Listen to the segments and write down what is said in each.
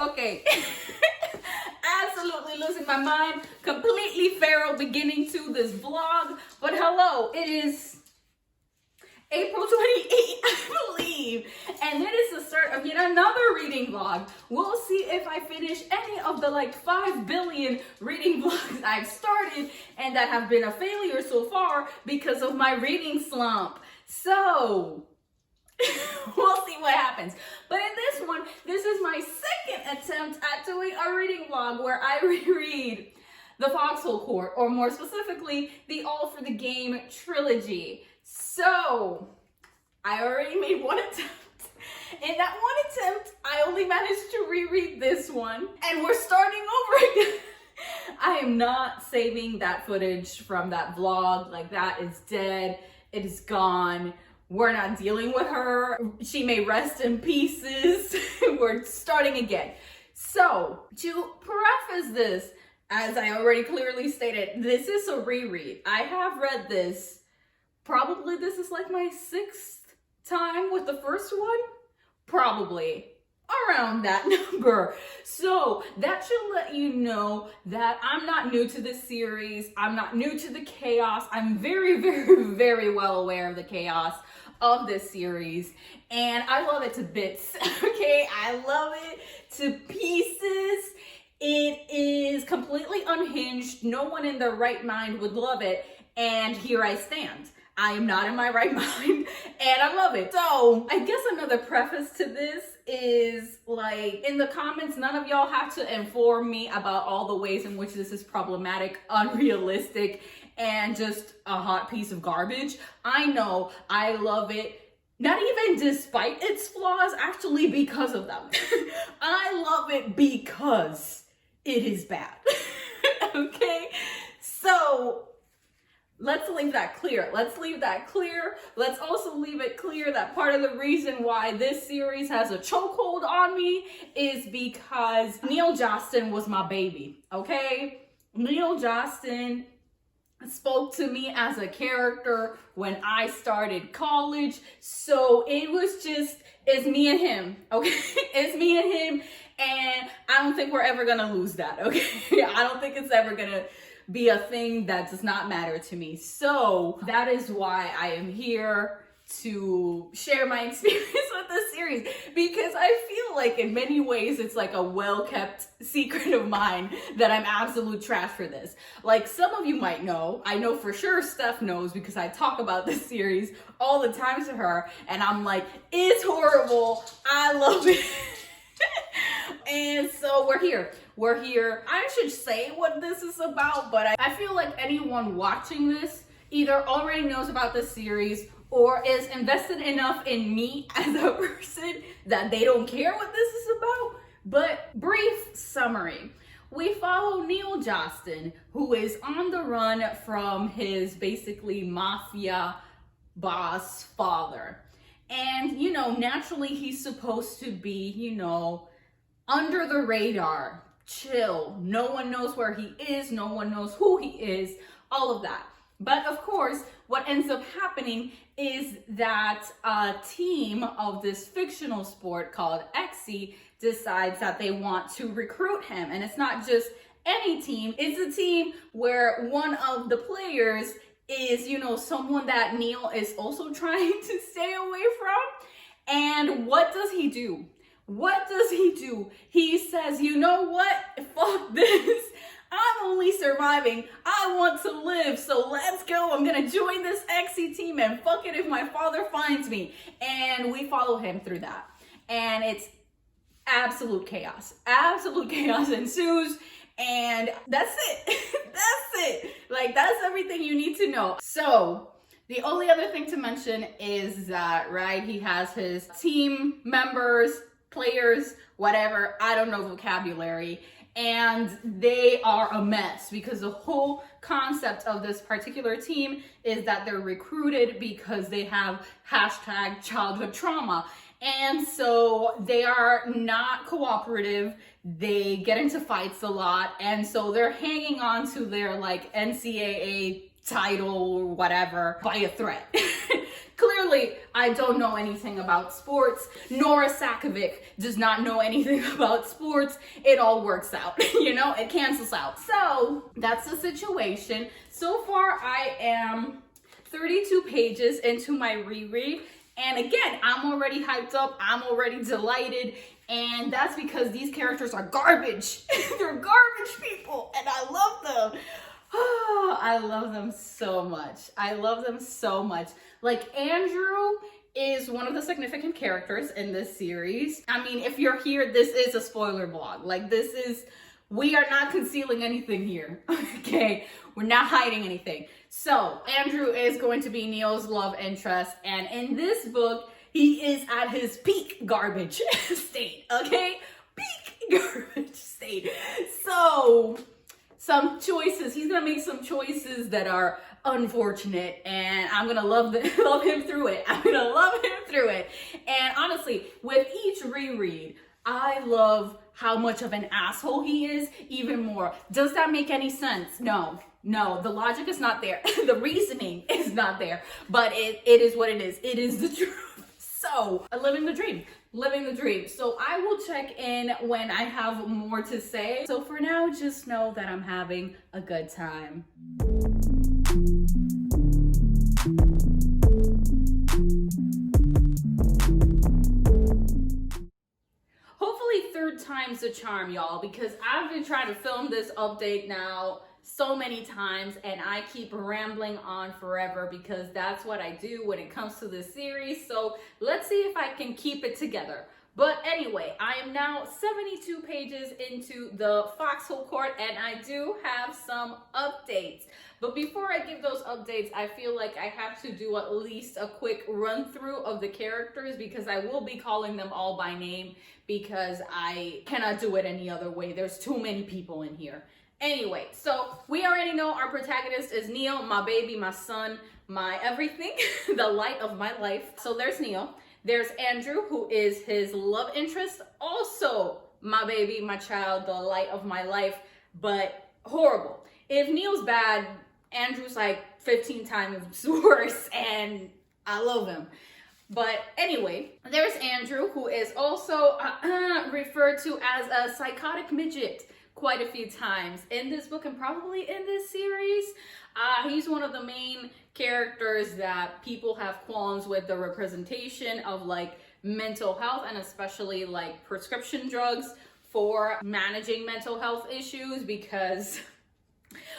Okay. Absolutely losing my mind. Completely feral beginning to this vlog. But hello, it is April 28th, I believe. And it is the start of yet another reading vlog. We'll see if I finish any of the like 5 billion reading vlogs I've started and that have been a failure so far because of my reading slump. So we'll see what happens. But in this one, this is my second attempt at doing a reading vlog where I reread the Foxhole Court, or more specifically, the All for the Game trilogy. So I already made one attempt. In that one attempt, I only managed to reread this one, and we're starting over again. I am not saving that footage from that vlog. Like, that is dead. It is gone. We're not dealing with her. She may rest in pieces. We're starting again. So, to preface this, as I already clearly stated, this is a reread. I have read this. Probably this is like my 6th time with the first one. Probably around that number. So that should let you know that I'm not new to this series. I'm not new to the chaos. I'm very, very, very well aware of the chaos of this series, and I love it to bits. Okay, I love it to pieces. It is completely unhinged. No one in their right mind would love it, and here I stand. I am not in my right mind, and I love it. So I guess another preface to this is, like, in the comments, none of y'all have to inform me about all the ways in which this is problematic, unrealistic, and just a hot piece of garbage. I know, I love it. Not even despite its flaws, actually because of them. I love it because it is bad. Okay? So let's leave that clear. Let's leave that clear. Let's also leave it clear that part of the reason why this series has a chokehold on me is because Neil Jostin was my baby, okay? Neil Jostin spoke to me as a character when I started college. So it was just, it's me and him, okay? It's me and him, and I don't think we're ever gonna lose that, okay? I don't think it's ever gonna be a thing that does not matter to me. So that is why I am here to share my experience with this series, because I feel like in many ways it's like a well-kept secret of mine that I'm absolute trash for this. Like, some of you might know, I know for sure Steph knows because I talk about this series all the time to her, and I'm like, it's horrible, I love it. And so we're here. We're here. I should say what this is about, but I feel like anyone watching this either already knows about this series or is invested enough in me as a person that they don't care what this is about. But brief summary. We follow Neil Jostin, who is on the run from his basically mafia boss father. And, you know, naturally he's supposed to be, you know, under the radar, chill. No one knows where he is. No one knows who he is, all of that. But of course, what ends up happening is that a team of this fictional sport called Xe decides that they want to recruit him. And it's not just any team. It's a team where one of the players is, you know, someone that Neil is also trying to stay away from. And what does he do? What does he do? He says, you know what? Fuck this. I'm only surviving. I want to live, so let's go. I'm gonna join this Xe team and fuck it if my father finds me. And we follow him through that. And it's absolute chaos. Absolute chaos ensues. And that's it. That's it. Like, that's everything you need to know. So the only other thing to mention is that, right, he has his team members, players, whatever, I don't know vocabulary, and they are a mess because the whole concept of this particular team is that they're recruited because they have hashtag childhood trauma. And so they are not cooperative. They get into fights a lot. And so they're hanging on to their like NCAA title or whatever by a threat. Clearly clearly I don't know anything about sports. Nora Sakovic does not know anything about sports. It all works out, you know, it cancels out. So that's the situation. So far, I am 32 pages into my reread. And again, I'm already hyped up. I'm already delighted. And that's because these characters are garbage. They're garbage people. And I love them. Oh, I love them so much. I love them so much. Like, Andrew is one of the significant characters in this series. I mean, if you're here, this is a spoiler blog. Like, this is, we are not concealing anything here, okay? We're not hiding anything. So, Andrew is going to be Neil's love interest, and in this book, he is at his peak garbage state, okay? Peak garbage state. So, some choices, he's gonna make some choices that are unfortunate, and I'm gonna love him through it. I'm gonna love him through it. And honestly, with each reread, I love how much of an asshole he is even more. Does that make any sense? No, the logic is not there. The reasoning is not there, but it is what it is. It is the truth. So, living the dream. So I will check in when I have more to say. So for now, just know that I'm having a good time. Hopefully third time's the charm, y'all, because I've been trying to film this update now so many times, and I keep rambling on forever because that's what I do when it comes to this series. So let's see if I can keep it together. But anyway, I am now 72 pages into the Foxhole Court, and I do have some updates. But before I give those updates, I feel like I have to do at least a quick run through of the characters, because I will be calling them all by name because I cannot do it any other way. There's too many people in here. Anyway, so we already know our protagonist is Neil, my baby, my son, my everything, the light of my life. So there's Neil. There's Andrew, who is his love interest. Also my baby, my child, the light of my life, but horrible. If Neil's bad, Andrew's like 15 times worse, and I love him. But anyway, there's Andrew, who is also referred to as a psychotic midget quite a few times in this book and probably in this series. He's one of the main characters that people have qualms with the representation of like mental health, and especially like prescription drugs for managing mental health issues, because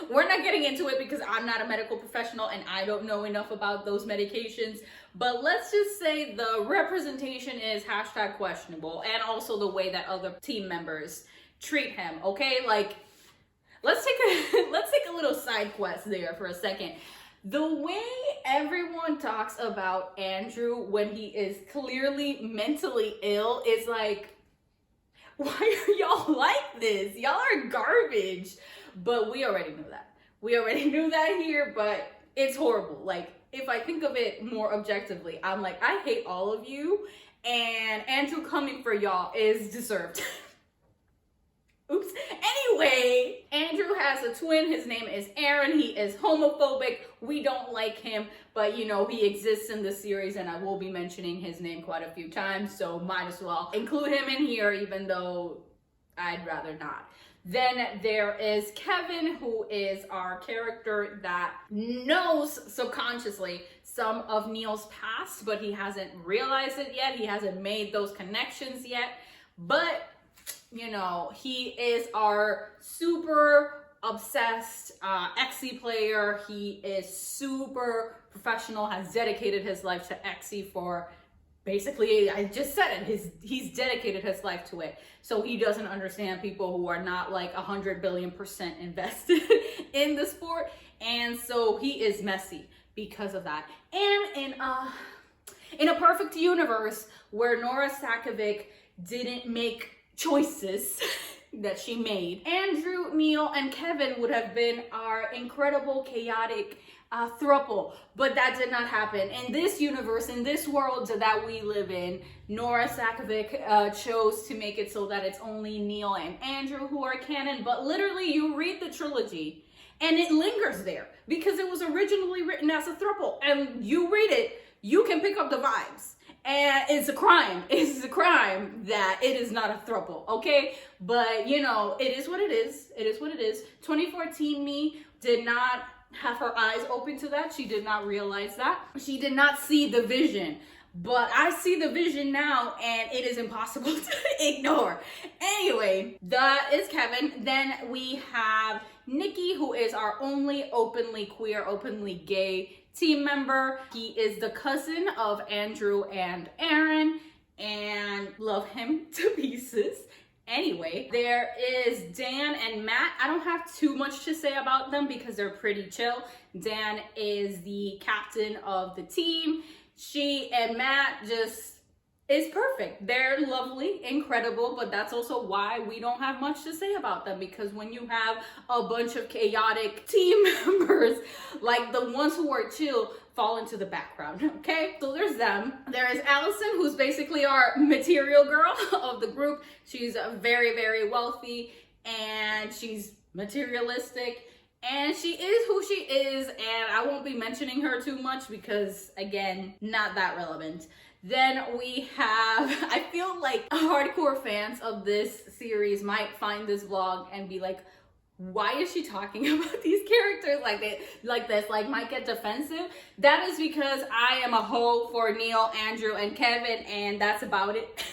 we're not getting into it because I'm not a medical professional and I don't know enough about those medications. But let's just say the representation is hashtag questionable, and also the way that other team members treat him, okay? Like, let's take a little side quest there for a second. The way everyone talks about Andrew when he is clearly mentally ill is like, why are y'all like this? Y'all are garbage. But we already knew that. We already knew that here, but it's horrible. Like, if I think of it more objectively, I'm like, I hate all of you, and Andrew coming for y'all is deserved. Oops. Anyway, Andrew has a twin. His name is Aaron. He is homophobic. We don't like him, but you know, he exists in the series, and I will be mentioning his name quite a few times, so might as well include him in here, even though I'd rather not. Then there is Kevin, who is our character that knows subconsciously some of Neil's past, but he hasn't realized it yet. He hasn't made those connections yet. But, you know, he is our super obsessed Xe player. He is super professional, has dedicated his life to Xe for basically, I just said it, he's dedicated his life to it. So he doesn't understand people who are not like 100 billion% invested in the sport. And so he is messy because of that. And in a perfect universe where Nora Sakovic didn't make choices that she made, Andrew, Neil, and Kevin would have been our incredible, chaotic throuple, but that did not happen. In this universe, in this world that we live in, Nora Sakovic chose to make it so that it's only Neil and Andrew who are canon, but literally you read the trilogy and it lingers there because it was originally written as a throuple, and you read it you can pick up the vibes. And it's a crime. It's a crime that it is not a throuple, okay? But, you know, it is what it is. It is what it is. 2014 me did not have her eyes open to that. She did not realize that. She did not see the vision. But I see the vision now, and it is impossible to ignore. Anyway, that is Kevin. Then we have Nikki, who is our only openly queer, openly gay team member. He is the cousin of Andrew and Aaron, and love him to pieces. Anyway, there is Dan and Matt. I don't have too much to say about them because they're pretty chill. Dan is the captain of the team. She and Matt just is perfect. They're lovely, incredible, but that's also why we don't have much to say about them, because when you have a bunch of chaotic team members, like the ones who are chill fall into the background, okay? So there's them. There is Allison, who's basically our material girl of the group. She's very, very wealthy, and she's materialistic. And she is who she is, and I won't be mentioning her too much because, again, not that relevant. Then we have, I feel like hardcore fans of this series might find this vlog and be like, why is she talking about these characters like this, like might get defensive? That is because I am a hoe for Neil, Andrew, and Kevin, and that's about it.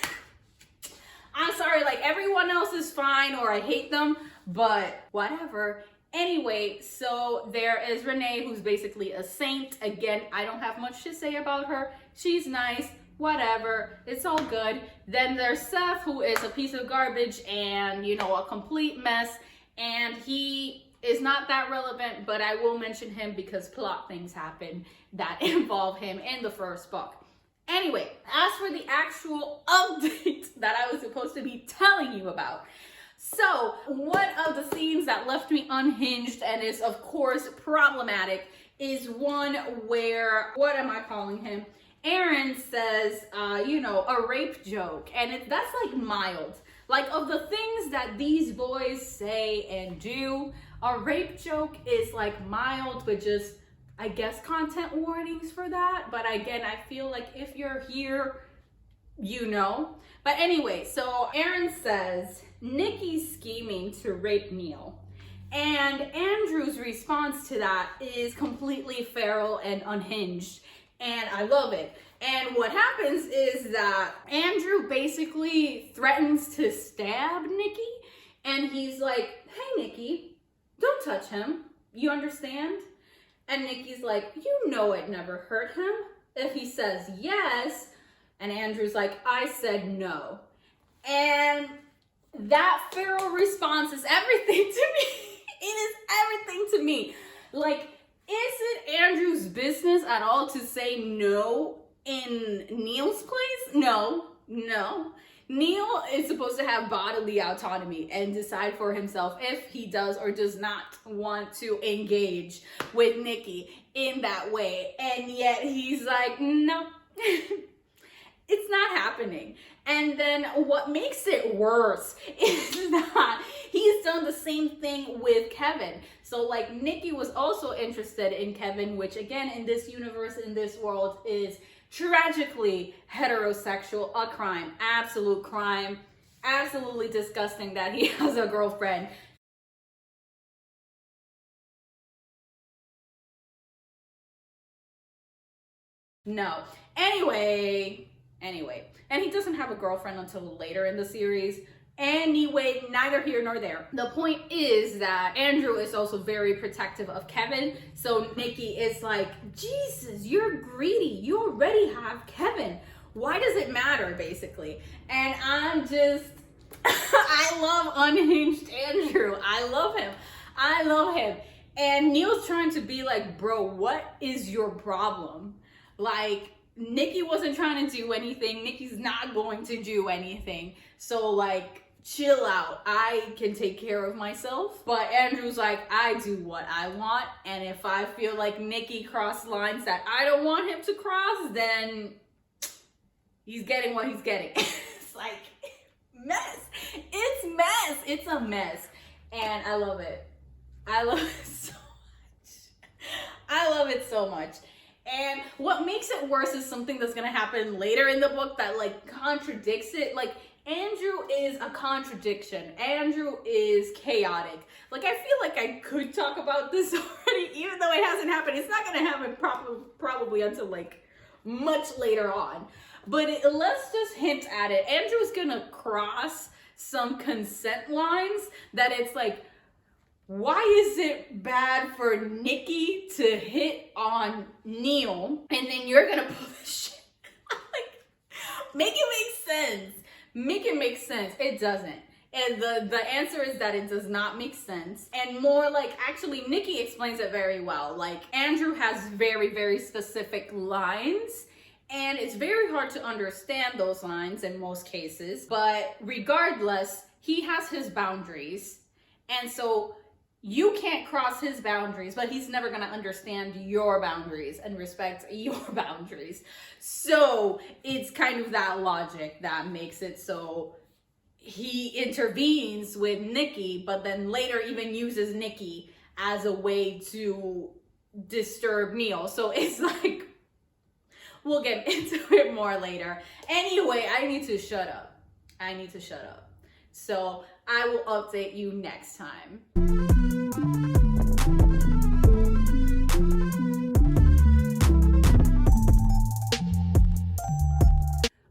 I'm sorry, like everyone else is fine or I hate them, but whatever. Anyway, so there is Renee, who's basically a saint. Again, I don't have much to say about her. She's nice, whatever, it's all good. Then there's Seth, who is a piece of garbage and, you know, a complete mess. And he is not that relevant, but I will mention him because plot things happen that involve him in the first book. Anyway, as for the actual update that I was supposed to be telling you about, so one of the scenes that left me unhinged and is of course problematic is one where, what am I calling him? Aaron says, you know, a rape joke, and that's like mild. Like of the things that these boys say and do, a rape joke is like mild, but just, I guess, content warnings for that. But again, I feel like if you're here, you know. But anyway, so Aaron says, Nikki's scheming to rape Neil. And Andrew's response to that is completely feral and unhinged. And I love it. And what happens is that Andrew basically threatens to stab Nikki. And he's like, hey, Nikki, don't touch him. You understand? And Nikki's like, you know it never hurt him. If he says yes, and Andrew's like, I said no. And that feral response is everything to me. It is everything to me. Like, is it Andrew's business at all to say no in Neil's place? No. Neil is supposed to have bodily autonomy and decide for himself if he does or does not want to engage with Nikki in that way. And yet he's like, no, it's not happening. And then what makes it worse is that he's done the same thing with Kevin. So like Nikki was also interested in Kevin, which again, in this universe, in this world, is tragically heterosexual, a crime, absolute crime, absolutely disgusting that he has a girlfriend. No. Anyway, and he doesn't have a girlfriend until later in the series. Anyway, neither here nor there. The point is that Andrew is also very protective of Kevin. So Nikki is like, Jesus, you're greedy. You already have Kevin. Why does it matter, basically? And I'm just, I love unhinged Andrew. I love him. And Neil's trying to be like, bro, what is your problem? Like, Nikki wasn't trying to do anything. Nikki's not going to do anything. So like, chill out. I can take care of myself. But Andrew's like, I do what I want. And if I feel like Nikki crossed lines that I don't want him to cross, then he's getting what he's getting. It's like, mess. It's mess. It's a mess. And I love it. I love it so much. I love it so much. And what makes it worse is something that's gonna happen later in the book that like contradicts it. Like, Andrew is a contradiction. Andrew is chaotic. Like, I feel like I could talk about this already, even though it hasn't happened. It's not gonna happen probably until like much later on. But let's just hint at it. Andrew's gonna cross some consent lines that it's like, why is it bad for Nikki to hit on Neil? And then you're gonna pull this shit. Like, make it make sense. Make it make sense. It doesn't. And the answer is that it does not make sense. And more like, actually, Nikki explains it very well. Like, Andrew has very, very specific lines. And it's very hard to understand those lines in most cases. But regardless, he has his boundaries. And so you can't cross his boundaries, but he's never going to understand your boundaries and respect your boundaries. So it's kind of that logic that makes it so he intervenes with Nikki, but then later even uses Nikki as a way to disturb Neil. So it's like, we'll get into it more later. Anyway, I need to shut up. So I will update you next time.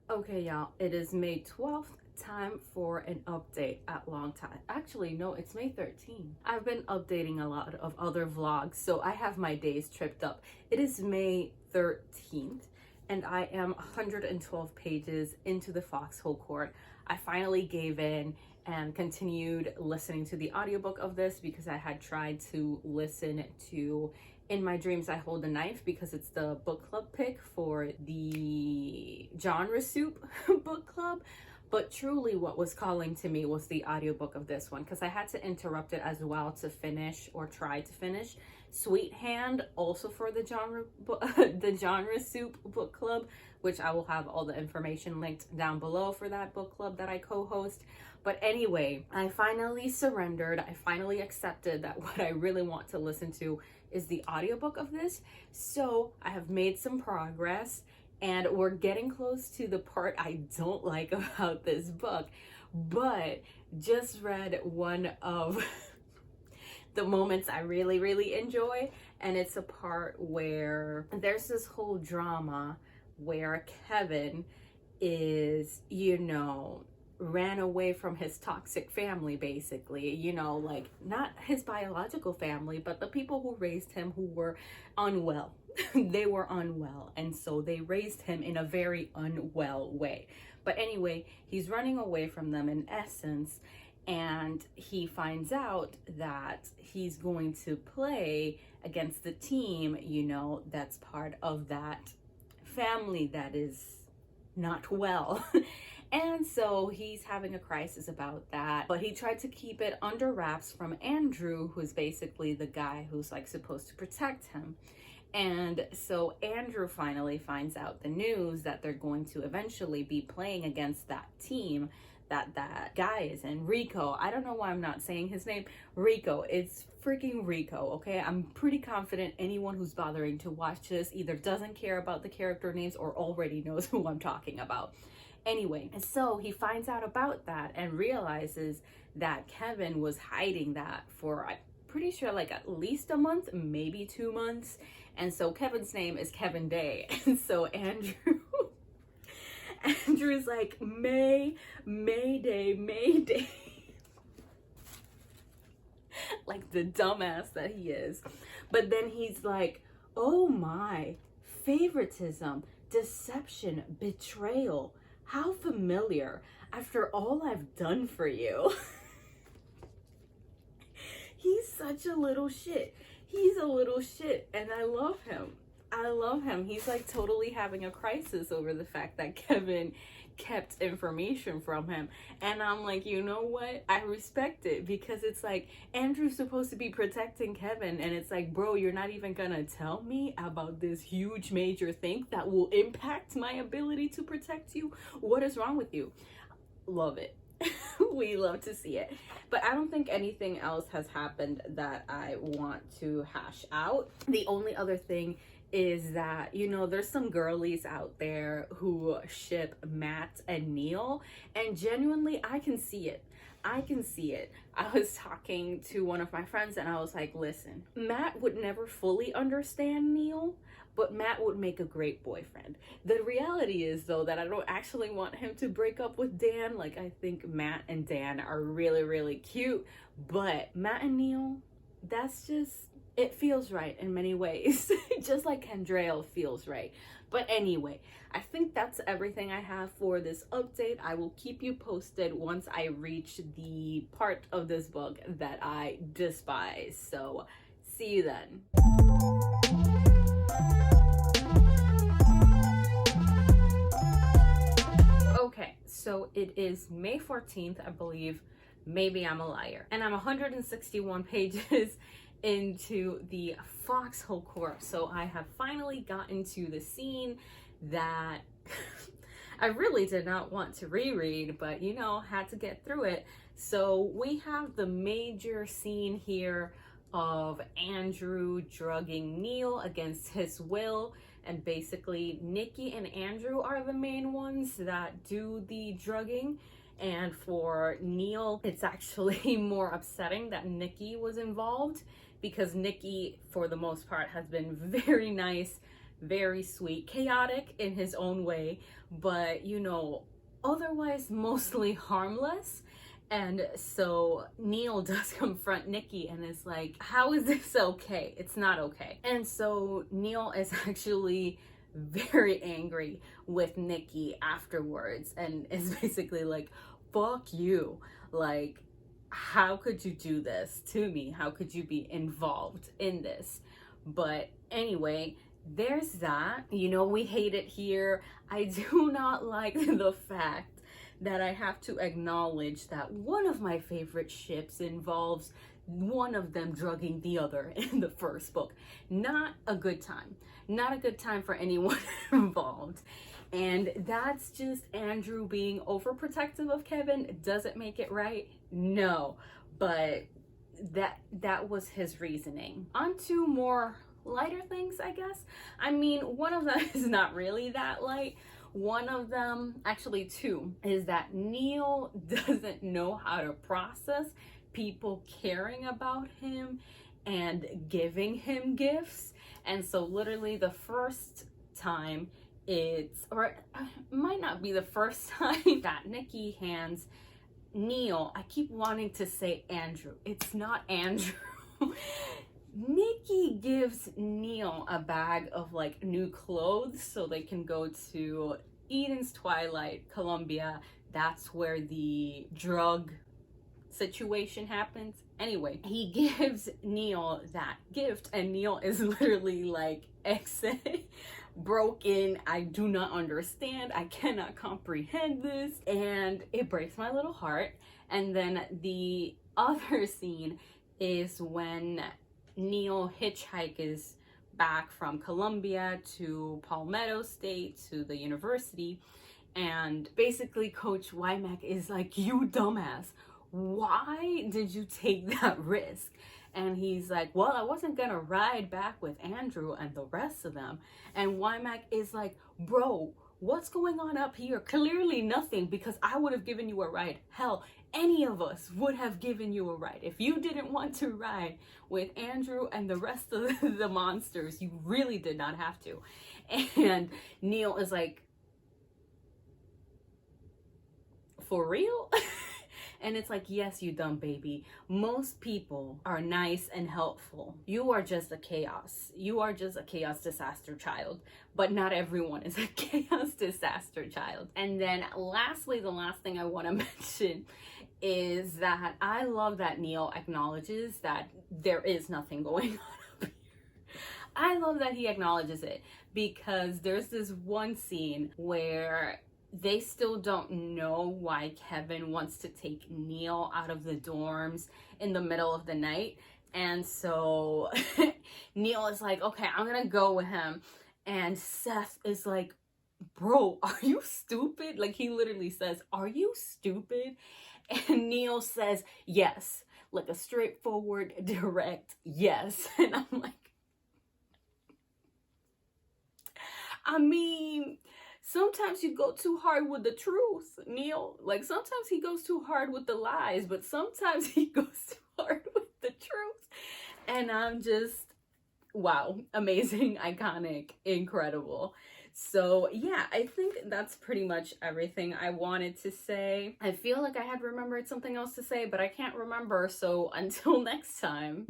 Okay, y'all, it is May 12th. Time for an update at long time. Actually, no, it's May 13th. I've been updating a lot of other vlogs, so I have my days tripped up. It is May 13th, and I am 112 pages into the Foxhole Court. I finally gave in and continued listening to the audiobook of this because I had tried to listen to In My Dreams I Hold a Knife because it's the book club pick for the genre soup book club. But truly what was calling to me was the audiobook of this one, because I had to interrupt it as well to finish, or try to finish, Sweet Hand, also for the genre soup book club, which I will have all the information linked down below for that book club that I co-host. But anyway, I finally surrendered. I finally accepted that what I really want to listen to is the audiobook of this. So I have made some progress. And we're getting close to the part I don't like about this book, but just read one of the moments I really, really enjoy. And it's a part where there's this whole drama where Kevin is, ran away from his toxic family, basically, like not his biological family, but the people who raised him who were unwell. They were unwell, and so they raised him in a very unwell way. But anyway, he's running away from them in essence, and he finds out that he's going to play against the team, that's part of that family that is not well. And so he's having a crisis about that, but he tried to keep it under wraps from Andrew, who's basically the guy who's like supposed to protect him. And so Andrew finally finds out the news that they're going to eventually be playing against that team that guy is in, Rico. I don't know why I'm not saying his name. Rico. It's freaking Rico, okay? I'm pretty confident anyone who's bothering to watch this either doesn't care about the character names or already knows who I'm talking about. Anyway, and so he finds out about that and realizes that Kevin was hiding that for, I'm pretty sure, like at least a month, maybe 2 months. And so Kevin's name is Kevin Day. And so Andrew's like, Mayday. Like the dumbass that he is. But then he's like, oh my, favoritism, deception, betrayal. How familiar after all I've done for you. He's such a little shit. He's a little shit, and I love him. He's like totally having a crisis over the fact that Kevin kept information from him. And I'm like, you know what? I respect it, because it's like Andrew's supposed to be protecting Kevin, and it's like, bro, you're not even gonna tell me about this huge major thing that will impact my ability to protect you? What is wrong with you? Love it. We love to see it. But I don't think anything else has happened that I want to hash out. The only other thing is that, you know, there's some girlies out there who ship Matt and Neil, and genuinely, I can see it. I can see it. I was talking to one of my friends and I was like, listen, Matt would never fully understand Neil, but Matt would make a great boyfriend. The reality is, though, that I don't actually want him to break up with Dan. Like, I think Matt and Dan are really, really cute, but Matt and Neil, that's just, it feels right in many ways. Just like Kendrell feels right. But anyway, I think that's everything I have for this update. I will keep you posted once I reach the part of this book that I despise. So see you then. Okay, so it is May 14th, I believe. Maybe I'm a liar. And I'm 161 pages into the Foxhole Court. So I have finally gotten to the scene that I really did not want to reread, but you know, had to get through it. So we have the major scene here of Andrew drugging Neil against his will. And basically, Nikki and Andrew are the main ones that do the drugging. And for Neil, it's actually more upsetting that Nikki was involved, because Nikki, for the most part, has been very nice, very sweet, chaotic in his own way, but, you know, otherwise mostly harmless. And so Neil does confront Nikki and is like, how is this okay? It's not okay. And so Neil is actually very angry with Nikki afterwards and is basically like, fuck you. Like, how could you do this to me? How could you be involved in this? But anyway, there's that. You know, we hate it here. I do not like the fact that I have to acknowledge that one of my favorite ships involves one of them drugging the other in the first book. Not a good time. Not a good time for anyone involved. And that's just Andrew being overprotective of Kevin. Does it make it right? No, but that was his reasoning. On to more lighter things, I guess. I mean, one of them is not really that light. One of them, actually two, is that Neil doesn't know how to process people caring about him and giving him gifts. And so literally the first time or it might not be the first time that Nikki hands Neil, I keep wanting to say Andrew. It's not Andrew. Nikki gives Neil a bag of like new clothes so they can go to Eden's Twilight, Columbia. That's where the drug situation happens. Anyway, he gives Neil that gift and Neil is literally like, exit, broken, I do not understand, I cannot comprehend this, and it breaks my little heart. And then the other scene is when Neil hitchhikes back from Columbia to Palmetto State to the university, and basically Coach Wymack is like, you dumbass, why did you take that risk? And he's like, well, I wasn't gonna ride back with Andrew and the rest of them. And Wymack is like, bro, what's going on up here? Clearly nothing, because I would have given you a ride. Hell, any of us would have given you a ride. If you didn't want to ride with Andrew and the rest of the monsters, you really did not have to. And Neil is like, for real? And it's like, yes, you dumb baby. Most people are nice and helpful. You are just a chaos. You are just a chaos disaster child. But not everyone is a chaos disaster child. And then lastly, the last thing I want to mention is that I love that Neil acknowledges that there is nothing going on up here. I love that he acknowledges it, because there's this one scene where they still don't know why Kevin wants to take Neil out of the dorms in the middle of the night. And so Neil is like, okay, I'm gonna go with him. And Seth is like, bro, are you stupid? Like, he literally says, are you stupid? And Neil says, yes, like a straightforward, direct yes. And I'm like, I mean, sometimes you go too hard with the truth, Neil. Like, sometimes he goes too hard with the lies, but sometimes he goes too hard with the truth. And I'm just, wow, amazing, iconic, incredible. So yeah, I think that's pretty much everything I wanted to say. I feel like I had remembered something else to say, but I can't remember. So until next time.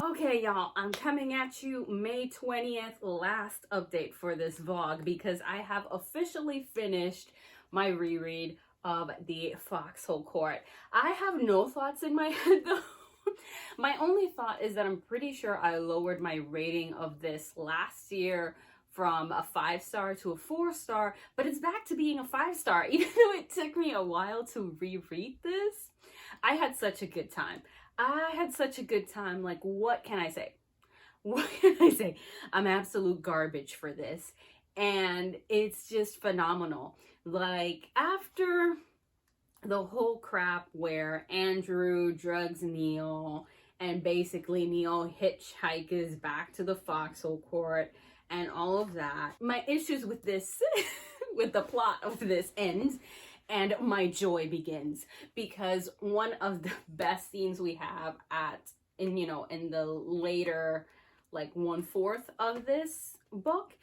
Okay, y'all, I'm coming at you May 20th, last update for this vlog, because I have officially finished my reread of the Foxhole Court. I have no thoughts in my head though. My only thought is that I'm pretty sure I lowered my rating of this last year from a 5-star to a 4-star, but it's back to being a 5-star. Even though it took me a while to reread this, I had such a good time. Like, what can I say? What can I say? I'm absolute garbage for this. And it's just phenomenal. Like, after the whole crap where Andrew drugs Neil and basically Neil hitchhikes back to the Foxhole Court and all of that, my issues with this, with the plot of this ends. And my joy begins, because one of the best scenes we have in the later, like 1/4 of this book,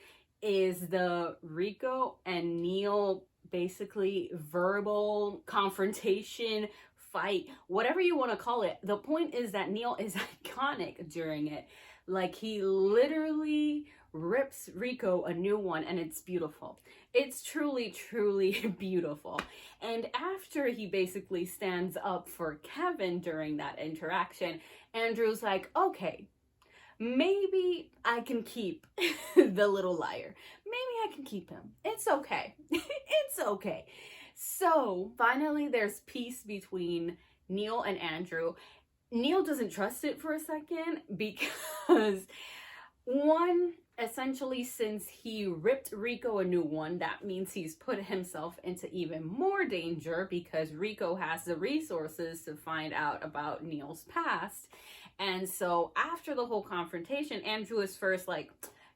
is the Rico and Neil basically verbal confrontation, fight, whatever you want to call it. The point is that Neil is iconic during it. Like, he literally rips Rico a new one, and it's beautiful. It's truly, truly beautiful. And after he basically stands up for Kevin during that interaction, Andrew's like, okay, maybe I can keep the little liar. Maybe I can keep him. It's okay. It's okay. So finally there's peace between Neil and Andrew. Neil doesn't trust it for a second because, one, essentially, since he ripped Rico a new one, that means he's put himself into even more danger, because Rico has the resources to find out about Neil's past. And so after the whole confrontation, Andrew is first like,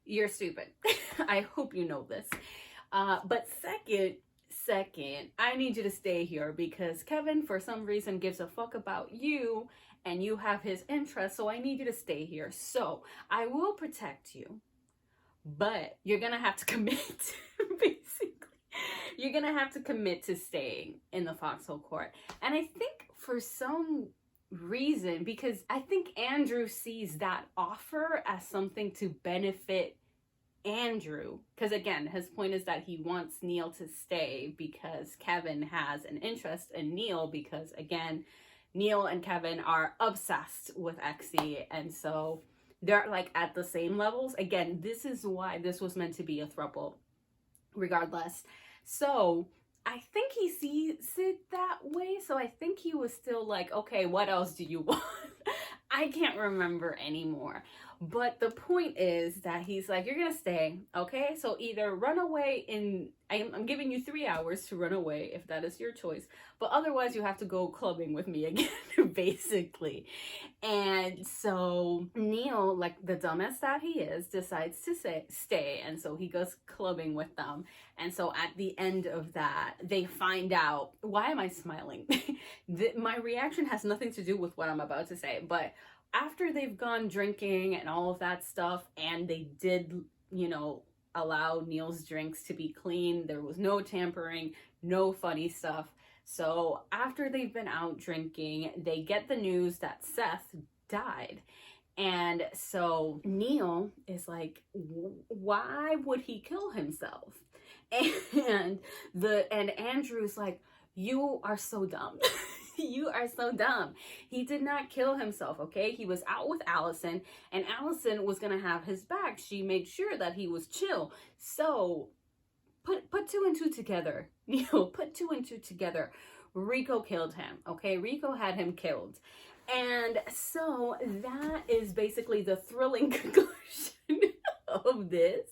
you're stupid. I hope you know this. But second, I need you to stay here, because Kevin, for some reason, gives a fuck about you, and you have his interest, so I need you to stay here. So I will protect you, but you're gonna have to commit, basically. You're gonna have to commit to staying in the Foxhole Court. And I think for some reason, because I think Andrew sees that offer as something to benefit Andrew, because again, his point is that he wants Neil to stay because Kevin has an interest in Neil, because again, Neil and Kevin are obsessed with Exie, and so they're like at the same levels. Again, this is why this was meant to be a throuple, regardless. So I think he sees it that way. So I think he was still like, okay, what else do you want? I can't remember anymore. But the point is that he's like, you're gonna stay, okay? So either run away I'm giving you 3 hours to run away if that is your choice, but otherwise you have to go clubbing with me again, basically. And so Neil, like the dumbass that he is, decides to stay, and so he goes clubbing with them. And so at the end of that, they find out, why am I smiling? My reaction has nothing to do with what I'm about to say, but after they've gone drinking and all of that stuff, and they did, allow Neil's drinks to be clean, there was no tampering, no funny stuff. So after they've been out drinking, they get the news that Seth died. And so Neil is like, why would he kill himself? And Andrew's like, you are so dumb. You are so dumb. He did not kill himself, okay? He was out with Allison, and Allison was gonna have his back. She made sure that he was chill. So put 2 and 2 together. Put 2 and 2 together. Rico killed him, okay? Rico had him killed. And so that is basically the thrilling conclusion of this.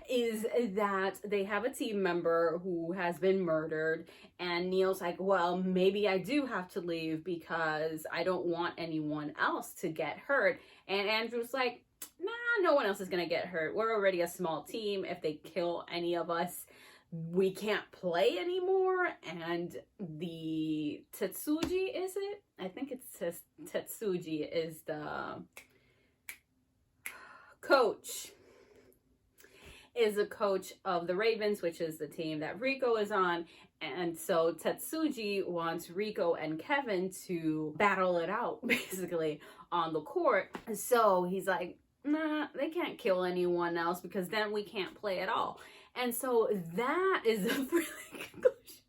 is that they have a team member who has been murdered, and Neil's like, well, maybe I do have to leave because I don't want anyone else to get hurt. And Andrew's like, nah, no one else is gonna get hurt. We're already a small team. If they kill any of us, we can't play anymore. And the Tetsuji, is it? I think it's Tetsuji is the coach. Is a coach of the Ravens, which is the team that Rico is on. And so Tetsuji wants Rico and Kevin to battle it out, basically, on the court. So he's like, nah, they can't kill anyone else because then we can't play at all. And so that is the really conclusion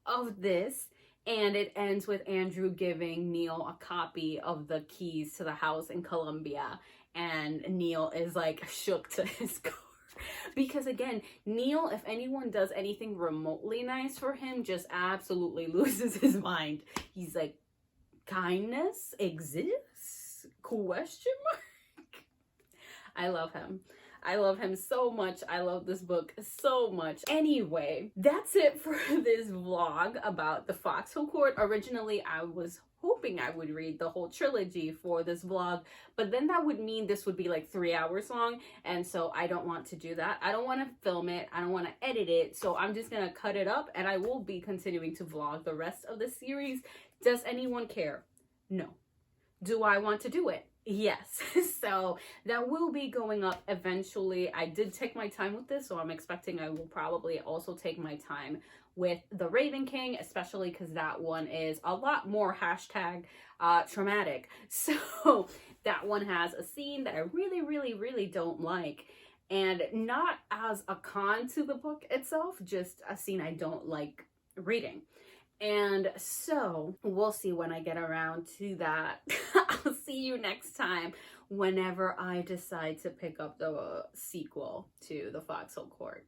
of this. And it ends with Andrew giving Neil a copy of the keys to the house in Colombia. And Neil is like shook to his core. Because again, Neil, if anyone does anything remotely nice for him, just absolutely loses his mind. He's like, kindness exists? Question mark? I love him. I love him so much. I love this book so much. Anyway, that's it for this vlog about the Foxhole Court. Originally, I was hoping I would read the whole trilogy for this vlog, but then that would mean this would be like 3 hours long, and so I don't want to do that. I don't want to film it. I don't want to edit it, so I'm just gonna cut it up, and I will be continuing to vlog the rest of the series. Does anyone care? No. Do I want to do it? Yes. So that will be going up eventually. I did take my time with this, so I'm expecting I will probably also take my time with the Raven King, especially because that one is a lot more hashtag traumatic. So that one has a scene that I really don't like, and not as a con to the book itself, just a scene I don't like reading. And so we'll see when I get around to that. I'll see you next time whenever I decide to pick up the sequel to the Foxhole Court.